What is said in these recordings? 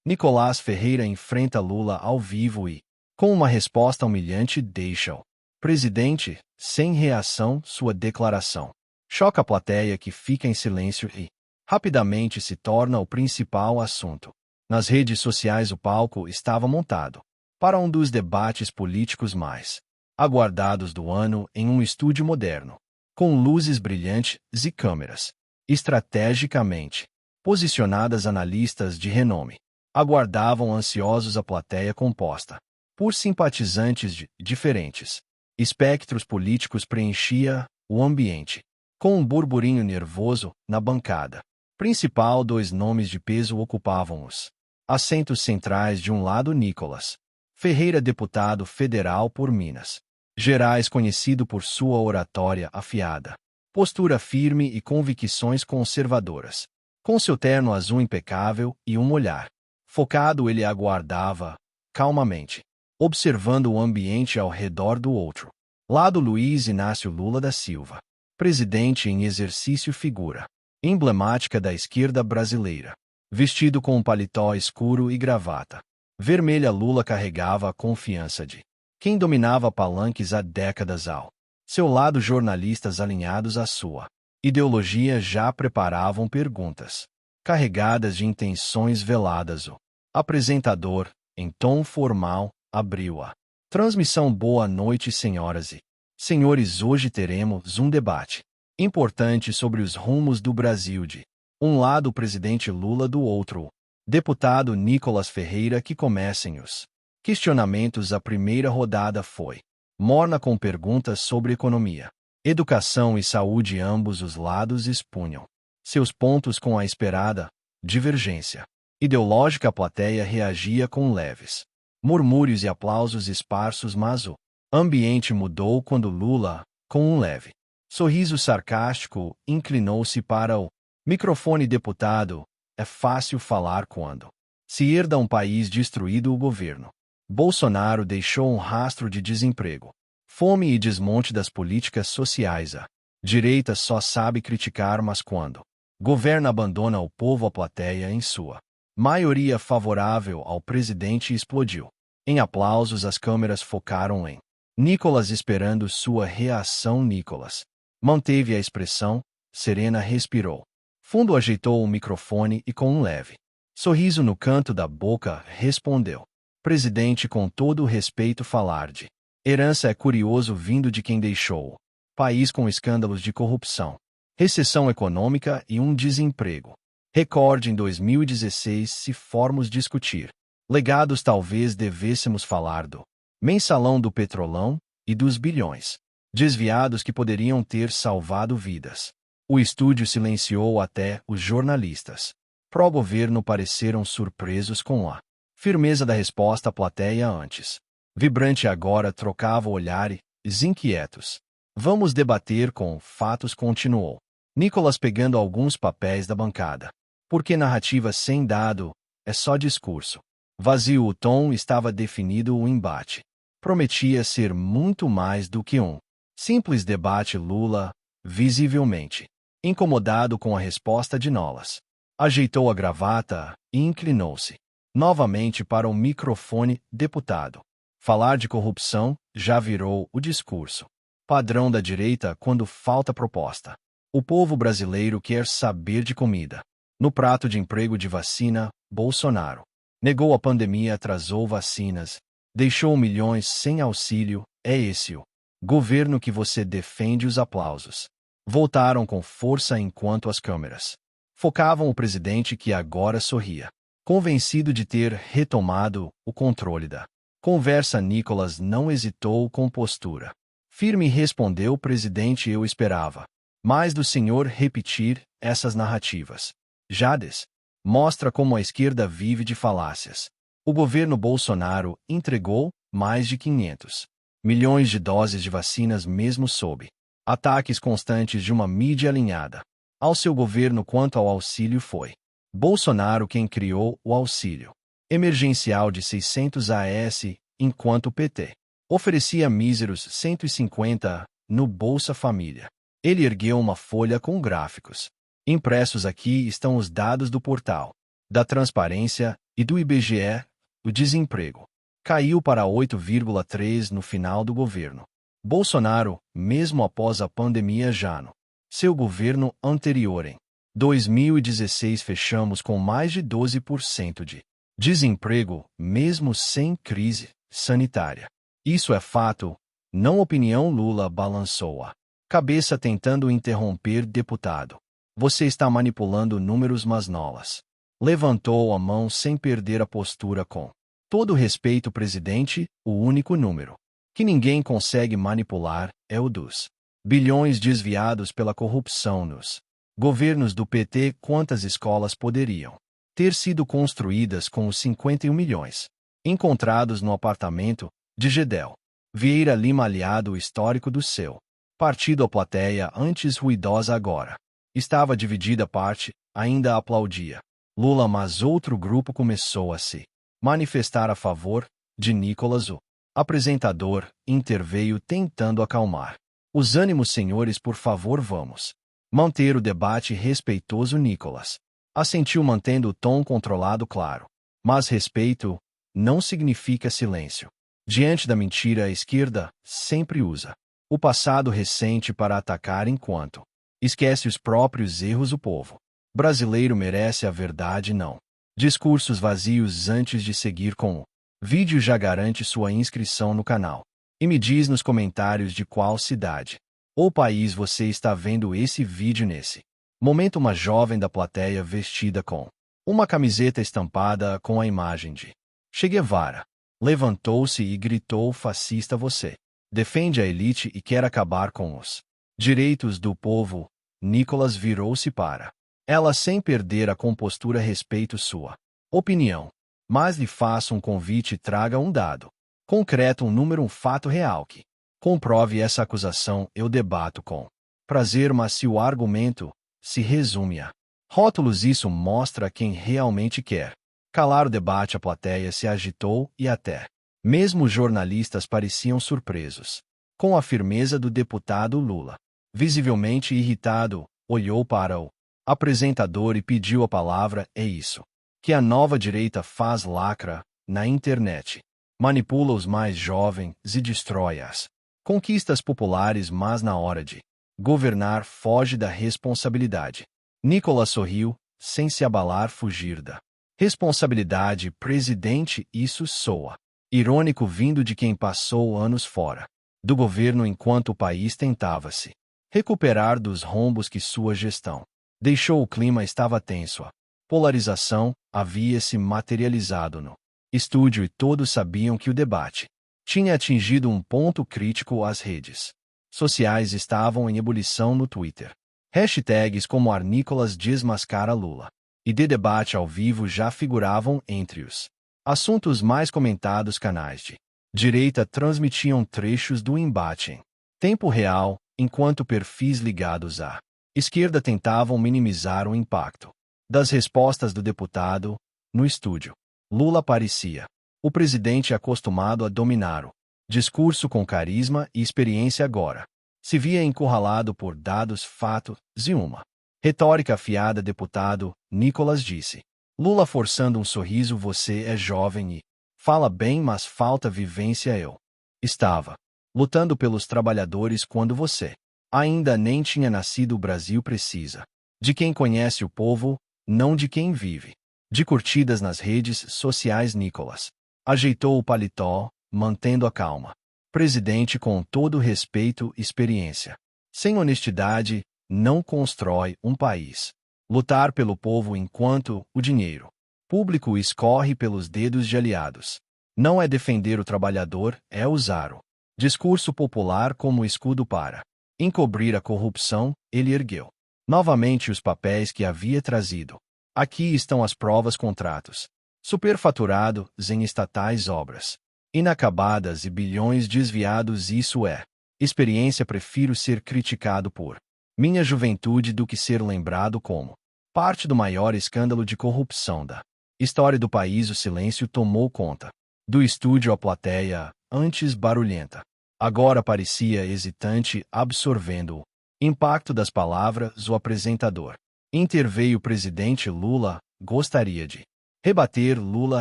Nicolás Ferreira enfrenta Lula ao vivo e, com uma resposta humilhante, deixa o presidente sem reação. Sua declaração choca a plateia, que fica em silêncio e, rapidamente, se torna o principal assunto. Nas redes sociais, o palco estava montado para um dos debates políticos mais aguardados do ano, em um estúdio moderno, com luzes brilhantes e câmeras estrategicamente posicionadas. Analistas de renome aguardavam ansiosos. A plateia, composta por simpatizantes de diferentes espectros políticos, preenchia o ambiente, com um burburinho nervoso. Na bancada principal, dois nomes de peso ocupavam os assentos centrais. De um lado, Nicolás Ferreira, deputado federal por Minas Gerais, conhecido por sua oratória afiada, postura firme e convicções conservadoras. Com seu terno azul impecável e um olhar focado, ele aguardava calmamente, observando o ambiente ao redor. Do outro lado, Luiz Inácio Lula da Silva, presidente em exercício, figura emblemática da esquerda brasileira. Vestido com um paletó escuro e gravata vermelha, Lula carregava a confiança de quem dominava palanques há décadas. Ao seu lado, jornalistas alinhados à sua ideologia já preparavam perguntas carregadas de intenções veladas. O apresentador, em tom formal, abriu a transmissão. Boa noite, senhoras e senhores. Hoje teremos um debate importante sobre os rumos do Brasil. De um lado, o presidente Lula; do outro, o deputado Nicolás Ferreira. Que comecem os questionamentos. A primeira rodada foi morna, com perguntas sobre economia, educação e saúde. Ambos os lados expunham seus pontos com a esperada divergência ideológica. A plateia reagia com leves murmúrios e aplausos esparsos, mas o ambiente mudou quando Lula, com um leve sorriso sarcástico, inclinou-se para o microfone. Deputado, é fácil falar quando se herda um país destruído. O governo Bolsonaro deixou um rastro de desemprego, fome e desmonte das políticas sociais. A direita só sabe criticar, mas quando governa, abandona o povo. A plateia, em sua maioria favorável ao presidente, explodiu em aplausos. As câmeras focaram em Nicolás, esperando sua reação. Nicolás manteve a expressão serena, respirou fundo, ajeitou o microfone e, com um leve sorriso no canto da boca, respondeu: presidente, com todo o respeito, falar de herança é curioso, vindo de quem deixou o país com escândalos de corrupção, recessão econômica e um desemprego recorde em 2016. Se formos discutir legados, talvez devêssemos falar do mensalão do Petrolão e dos bilhões desviados que poderiam ter salvado vidas. O estúdio silenciou, até os jornalistas pró-governo pareceram surpresos com a firmeza da resposta. A plateia, antes vibrante, agora trocava olhares inquietos. Vamos debater com fatos, continuou Nicolás, pegando alguns papéis da bancada. Porque narrativa sem dado é só discurso vazio. O tom estava definido. O embate prometia ser muito mais do que um simples debate. Lula, visivelmente incomodado com a resposta de Nicolás, ajeitou a gravata e inclinou-se novamente para o microfone. Deputado, falar de corrupção já virou o discurso padrão da direita quando falta proposta. O povo brasileiro quer saber de comida no prato, de emprego, de vacina. Bolsonaro negou a pandemia, atrasou vacinas, deixou milhões sem auxílio. É esse o governo que você defende? Os aplausos voltaram com força enquanto as câmeras focavam o presidente, que agora sorria, convencido de ter retomado o controle da conversa. Nicolás não hesitou, com postura firme respondeu: presidente, eu esperava mais do senhor. Repetir essas narrativas Jades mostra como a esquerda vive de falácias. O governo Bolsonaro entregou mais de 500 milhões de doses de vacinas, mesmo sob ataques constantes de uma mídia alinhada ao seu governo. Quanto ao auxílio, foi Bolsonaro quem criou o auxílio emergencial de 600 AS, enquanto o PT oferecia míseros 150 no Bolsa Família. Ele ergueu uma folha com gráficos impressos. Aqui estão os dados do portal da Transparência E do IBGE, o desemprego caiu para 8,3% no final do governo Bolsonaro, mesmo após a pandemia já no seu governo anterior em 2016 fechamos com mais de 12% de desemprego, mesmo sem crise sanitária. Isso é fato, não opinião. Lula balançou a cabeça tentando interromper deputado. Você está manipulando números masnolas. Levantou a mão sem perder a postura com todo respeito, presidente, o único número que ninguém consegue manipular é o dos bilhões desviados pela corrupção nos governos do PT. Quantas escolas poderiam ter sido construídas com os 51 milhões encontrados no apartamento de Gedel Vieira Lima? Aliado histórico do seu partido. A plateia, antes ruidosa, agora estava dividida. Parte ainda aplaudia Lula, mas outro grupo começou a se manifestar a favor de Nicolas. O apresentador interveio tentando acalmar os ânimos. Senhores, por favor, vamos manter o debate respeitoso. Nicolas assentiu, mantendo o tom controlado. Claro, mas respeito não significa silêncio. Diante da mentira, a esquerda sempre usa o passado recente para atacar enquanto esquece os próprios erros. O povo brasileiro merece a verdade, não discursos vazios. Antes de seguir com o vídeo, já garante sua inscrição no canal e me diz nos comentários de qual cidade ou país você está vendo esse vídeo. Nesse momento, uma jovem da plateia vestida com uma camiseta estampada com a imagem de Che Guevara levantou-se e gritou: fascista, você defende a elite e quer acabar com os direitos do povo. Nicolas virou-se para ela sem perder a compostura. Respeito sua opinião, mas lhe faço um convite: traga um dado concreto, um número, um fato real que comprove essa acusação. Eu debato com prazer, mas se o argumento se resume a rótulos, isso mostra quem realmente quer calar o debate. A plateia se agitou e até mesmo os jornalistas pareciam surpresos com a firmeza do deputado. Lula, visivelmente irritado, olhou para o apresentador e pediu a palavra. É isso que a nova direita faz: lacra na internet, manipula os mais jovens e destrói as conquistas populares, mas na hora de governar foge da responsabilidade. Nicolas sorriu, sem se abalar. Fugir da responsabilidade, presidente, isso soa irônico vindo de quem passou anos fora do governo enquanto o país tentava se recuperar dos rombos que sua gestão deixou. O clima estava tenso. A polarização havia se materializado no estúdio e todos sabiam que o debate tinha atingido um ponto crítico. As redes sociais estavam em ebulição. No Twitter, hashtags como #Nicolas desmascara Lula e de debate ao vivo já figuravam entre os assuntos mais comentados. Canais de direita transmitiam trechos do embate em tempo real, enquanto perfis ligados à esquerda tentavam minimizar o impacto das respostas do deputado. No estúdio, Lula parecia o presidente acostumado a dominar o discurso com carisma e experiência. Agora se via encurralado por dados, fatos e uma retórica afiada. Deputado, Nicolas disse, Lula forçando um sorriso, você é jovem e fala bem, mas falta vivência. Eu estava lutando pelos trabalhadores quando você ainda nem tinha nascido. O Brasil precisa de quem conhece o povo, não de quem vive de curtidas nas redes sociais. Nicolas ajeitou o paletó, mantendo a calma. Presidente, com todo respeito, experiência sem honestidade não constrói um país. Lutar pelo povo enquanto o dinheiro público escorre pelos dedos de aliados não é defender o trabalhador, é usar o discurso popular como escudo para encobrir a corrupção. Ele ergueu novamente os papéis que havia trazido. Aqui estão as provas: contratos superfaturados em estatais, obras inacabadas e bilhões desviados. Isso é experiência. Prefiro ser criticado por minha juventude do que ser lembrado como parte do maior escândalo de corrupção da história do país. O silêncio tomou conta do estúdio. A plateia, antes barulhenta, agora parecia hesitante, absorvendo o impacto das palavras. O apresentador interveio. Presidente Lula, gostaria de Rebater, Lula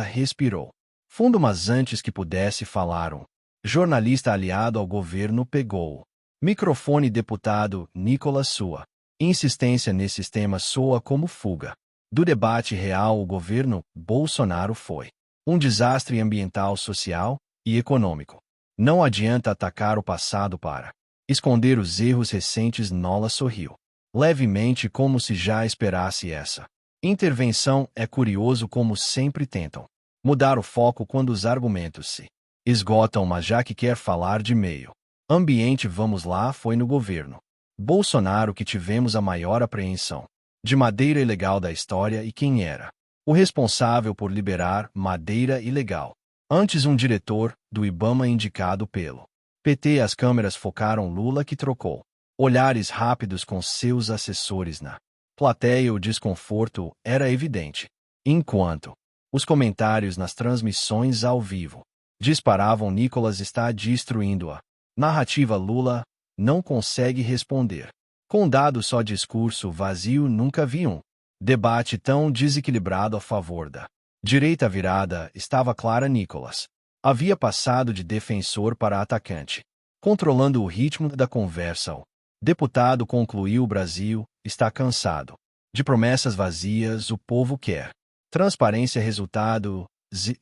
respirou fundo, mas antes que pudesse falar, jornalista aliado ao governo pegou o microfone. Deputado Nicolas, sua insistência nesses temas soa como fuga do debate real. O governo Bolsonaro foi um desastre ambiental, social e econômico. Não adianta atacar o passado para esconder os erros recentes. Nola sorriu levemente, como se já esperasse essa intervenção. É curioso como sempre tentam mudar o foco quando os argumentos se esgotam, mas já que quer falar de meio ambiente, vamos lá. Foi no governo Bolsonaro que tivemos a maior apreensão de madeira ilegal da história. E quem era o responsável por liberar madeira ilegal? Antes, um diretor do IBAMA indicado pelo PT. As câmeras focaram Lula, que trocou olhares rápidos com seus assessores na plateia. O desconforto era evidente, enquanto os comentários nas transmissões ao vivo disparavam. Nicolas está destruindo a narrativa. Lula não consegue responder. Com dados, só discurso vazio. Nunca vi um debate tão desequilibrado a favor da direita. A virada estava clara. Nicolas havia passado de defensor para atacante, controlando o ritmo da conversa. O deputado concluiu: o Brasil está cansado de promessas vazias. O povo quer transparência, resultados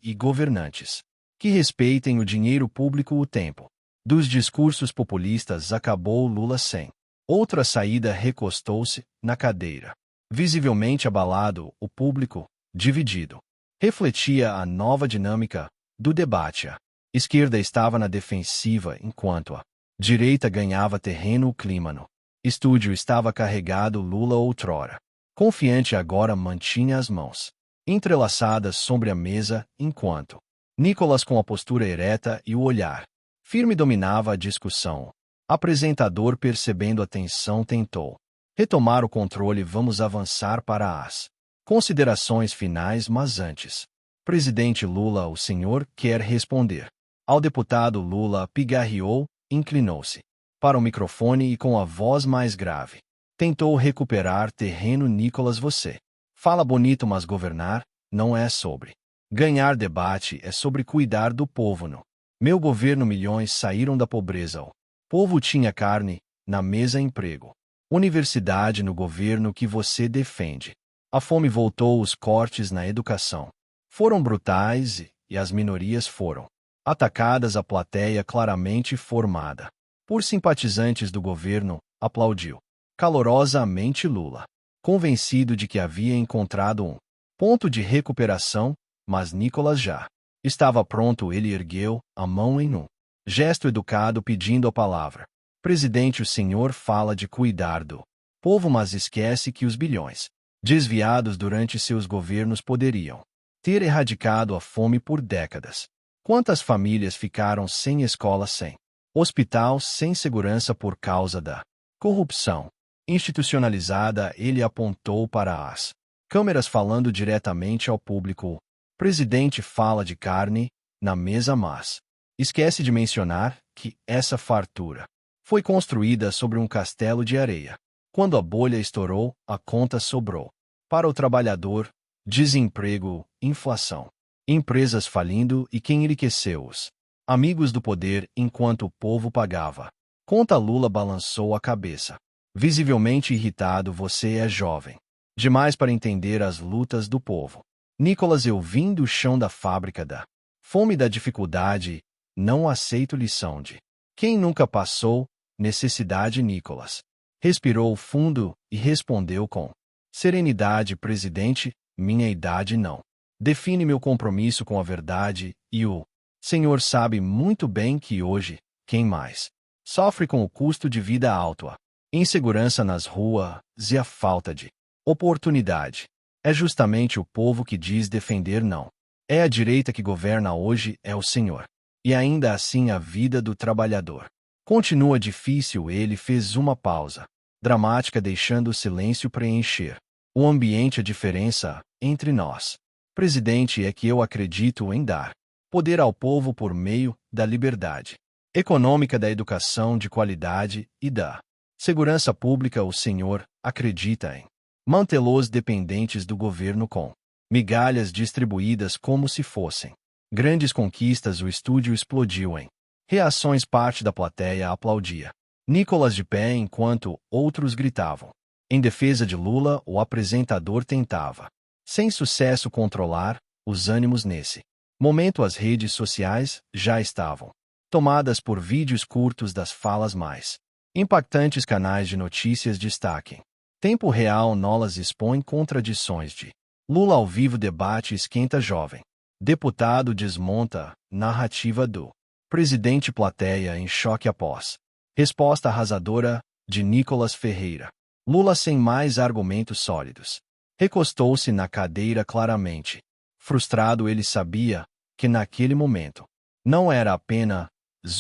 e governantes que respeitem o dinheiro público. O tempo dos discursos populistas acabou. Lula, sem outra saída, recostou-se na cadeira, visivelmente abalado. O público, dividido, refletia a nova dinâmica do debate. A esquerda estava na defensiva, enquanto a direita ganhava terreno. O clima no estúdio estava carregado. Lula, outrora confiante, agora mantinha as mãos entrelaçadas sobre a mesa, enquanto Nicolas, com a postura ereta e o olhar firme, dominava a discussão. Apresentador, percebendo a tensão, tentou retomar o controle. Vamos avançar para as considerações finais, mas antes, presidente Lula, o senhor quer responder ao deputado? Lula pigarreou, inclinou-se para o microfone e, com a voz mais grave, tentou recuperar terreno. Nicolas, você fala bonito, mas governar não é sobre ganhar debate, é sobre cuidar do povo. No meu governo, milhões saíram da pobreza. O povo tinha carne na mesa, emprego, universidade. No governo que você defende, a fome voltou. Os cortes na educação foram brutais e as minorias foram atacadas. A plateia, claramente formada por simpatizantes do governo, aplaudiu calorosamente Lula, convencido de que havia encontrado um ponto de recuperação. Mas Nicolas já estava pronto. Ele ergueu a mão em um gesto educado, pedindo a palavra. Presidente, o senhor fala de cuidar do povo, mas esquece que os bilhões desviados durante seus governos poderiam ter erradicado a fome por décadas. Quantas famílias ficaram sem escola, sem hospital, sem segurança por causa da corrupção institucionalizada? Ele apontou para as câmeras, falando diretamente ao público. Presidente, fala de carne na mesa, mas esquece de mencionar que essa fartura foi construída sobre um castelo de areia. Quando a bolha estourou, a conta sobrou para o trabalhador: desemprego, inflação, empresas falindo e quem enriqueceu? Os amigos do poder, enquanto o povo pagava conta. Lula balançou a cabeça, visivelmente irritado. Você é jovem demais para entender as lutas do povo. Nicolas, eu vim do chão da fábrica da fome e da dificuldade. Não aceito lição de quem nunca passou necessidade. Nicolas respirou fundo e respondeu com serenidade: presidente, minha idade não define meu compromisso com a verdade, e o senhor sabe muito bem que hoje, quem mais sofre com o custo de vida alto, a insegurança nas ruas e a falta de oportunidade, é justamente o povo que diz defender. Não é a direita que governa hoje, é o senhor. E ainda assim a vida do trabalhador continua difícil. Ele fez uma pausa dramática, deixando o silêncio preencher o ambiente. A diferença entre nós, presidente, é que eu acredito em dar poder ao povo por meio da liberdade econômica, da educação de qualidade e da segurança pública. O senhor acredita em mantê-los dependentes do governo com migalhas distribuídas como se fossem grandes conquistas. O estúdio explodiu em reações. Parte da plateia aplaudia. Nicolas de pé enquanto outros gritavam. Em defesa de Lula, o apresentador tentava, sem sucesso, controlar os ânimos nesse momento. As redes sociais já estavam tomadas por vídeos curtos das falas mais impactantes. Canais de notícias destaquem tempo real. Nolas expõe contradições de Lula ao vivo. Debate esquenta. Jovem deputado desmonta narrativa do presidente. Plateia em choque após resposta arrasadora de Nicolas Ferreira. Lula, sem mais argumentos sólidos, recostou-se na cadeira. Claramente frustrado, ele sabia que naquele momento não era apenas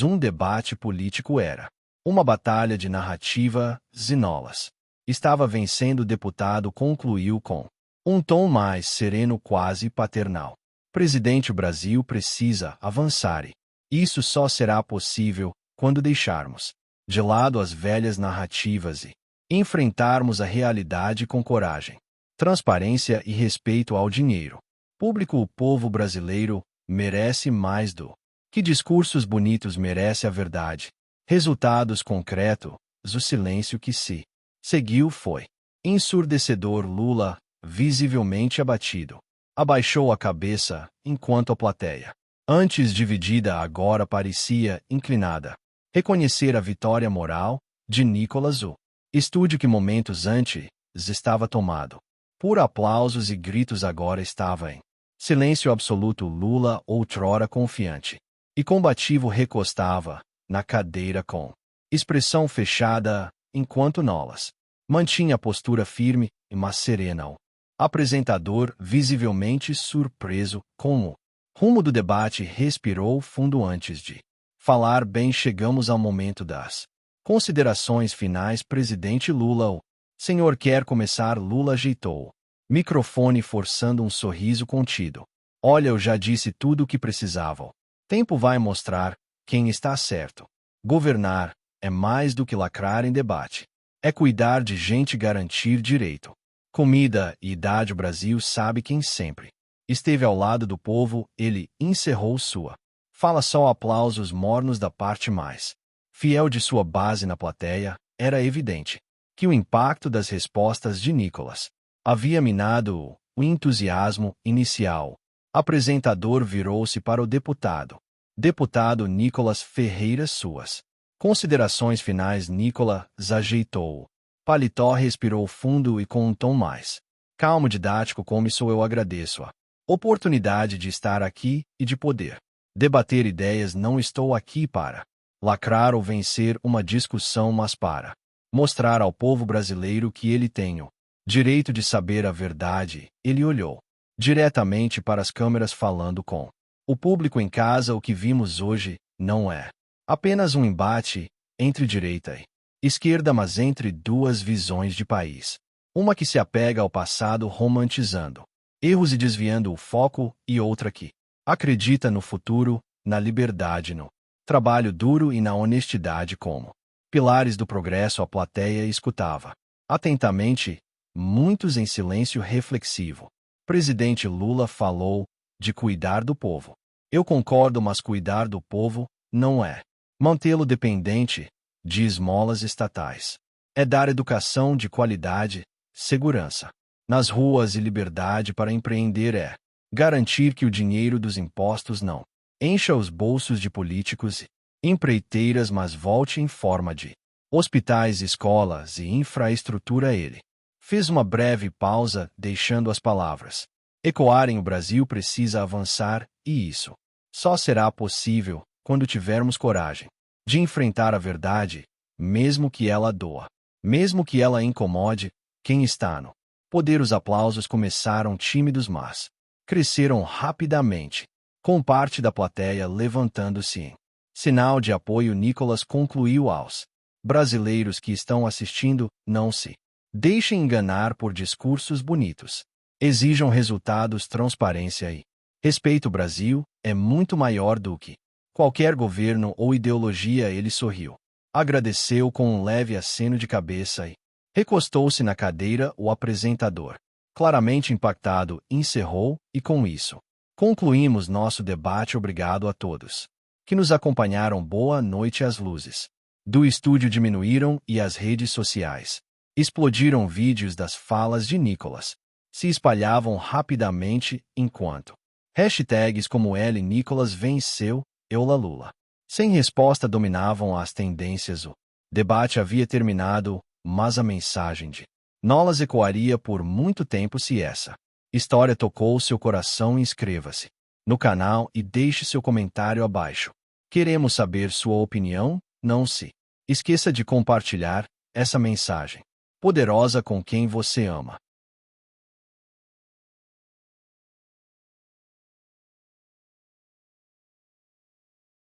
um debate político, era uma batalha de narrativa. Zinolas estava vencendo. O deputado concluiu com um tom mais sereno, quase paternal. Presidente, o Brasil precisa avançar e isso só será possível quando deixarmos de lado as velhas narrativas e enfrentarmos a realidade com coragem, transparência e respeito ao dinheiro público. O povo brasileiro merece mais do que discursos bonitos, merece a verdade, resultados concretos. O silêncio que se seguiu foi ensurdecedor. Lula, visivelmente abatido, abaixou a cabeça, enquanto a plateia, antes dividida, agora parecia inclinada. Reconhecer a vitória moral de Nicolas. O estúdio, que momentos antes estava tomado por aplausos e gritos, agora estava em silêncio absoluto. Lula, outrora confiante e combativo, recostava na cadeira com expressão fechada, enquanto Nolas mantinha a postura firme, mas serena. O apresentador, visivelmente surpreso com o rumo do debate, respirou fundo antes de falar. Bem, chegamos ao momento das considerações finais. Presidente Lula, o senhor quer começar? Lula ajeitou o microfone, forçando um sorriso contido. Olha, eu já disse tudo o que precisava. O tempo vai mostrar quem está certo. Governar é mais do que lacrar em debate. É cuidar de gente, garantir direito, comida e idade. O Brasil sabe quem sempre esteve ao lado do povo. Ele encerrou sua fala. Só aplausos mornos da parte mais fiel de sua base. Na plateia, era evidente que o impacto das respostas de Nicolas havia minado o entusiasmo inicial. Apresentador virou-se para o deputado. Deputado Nicolas Ferreira, suas considerações finais. Nicolas ajeitou o paletó, respirou fundo e, com um tom mais calmo, didático, começou: eu agradeço a oportunidade de estar aqui e de poder debater ideias. Não estou aqui para lacrar ou vencer uma discussão, mas para mostrar ao povo brasileiro que ele tem o direito de saber a verdade. Ele olhou diretamente para as câmeras, falando com o público em casa. O que vimos hoje não é apenas um embate entre direita e esquerda, mas entre duas visões de país. Uma que se apega ao passado, romantizando erros e desviando o foco, e outra que acredita no futuro, na liberdade, no trabalho duro e na honestidade como pilares do progresso. A plateia escutava atentamente, muitos em silêncio reflexivo. Presidente Lula falou de cuidar do povo. Eu concordo, mas cuidar do povo não é mantê-lo dependente de esmolas estatais. É dar educação de qualidade, segurança nas ruas e liberdade para empreender. É garantir que o dinheiro dos impostos não encha os bolsos de políticos e empreiteiras, mas volte em forma de hospitais, escolas e infraestrutura. Ele fez uma breve pausa, deixando as palavras ecoarem. O Brasil precisa avançar, e isso só será possível quando tivermos coragem de enfrentar a verdade, mesmo que ela doa, mesmo que ela incomode quem está no poder. Os aplausos começaram tímidos, mas cresceram rapidamente, com parte da plateia levantando-se em sinal de apoio. Nicolas concluiu aos brasileiros que estão assistindo: não se deixem enganar por discursos bonitos. Exijam resultados, transparência e respeito. O Brasil é muito maior do que qualquer governo ou ideologia. Ele sorriu, agradeceu com um leve aceno de cabeça e recostou-se na cadeira. O apresentador claramente impactado, encerrou, e com isso, concluímos nosso debate. Obrigado a todos que nos acompanharam. Boa noite. As luzes do estúdio diminuíram e as redes sociais explodiram. Vídeos das falas de Nicolas se espalhavam rapidamente enquanto hashtags como L Nicolas venceu, Eula Lula sem resposta dominavam as tendências. O debate havia terminado, mas a mensagem de Nicolas ecoaria por muito tempo. Se essa história tocou seu coração, inscreva-se no canal e deixe seu comentário abaixo. Queremos saber sua opinião. Não se esqueça de compartilhar essa mensagem poderosa com quem você ama.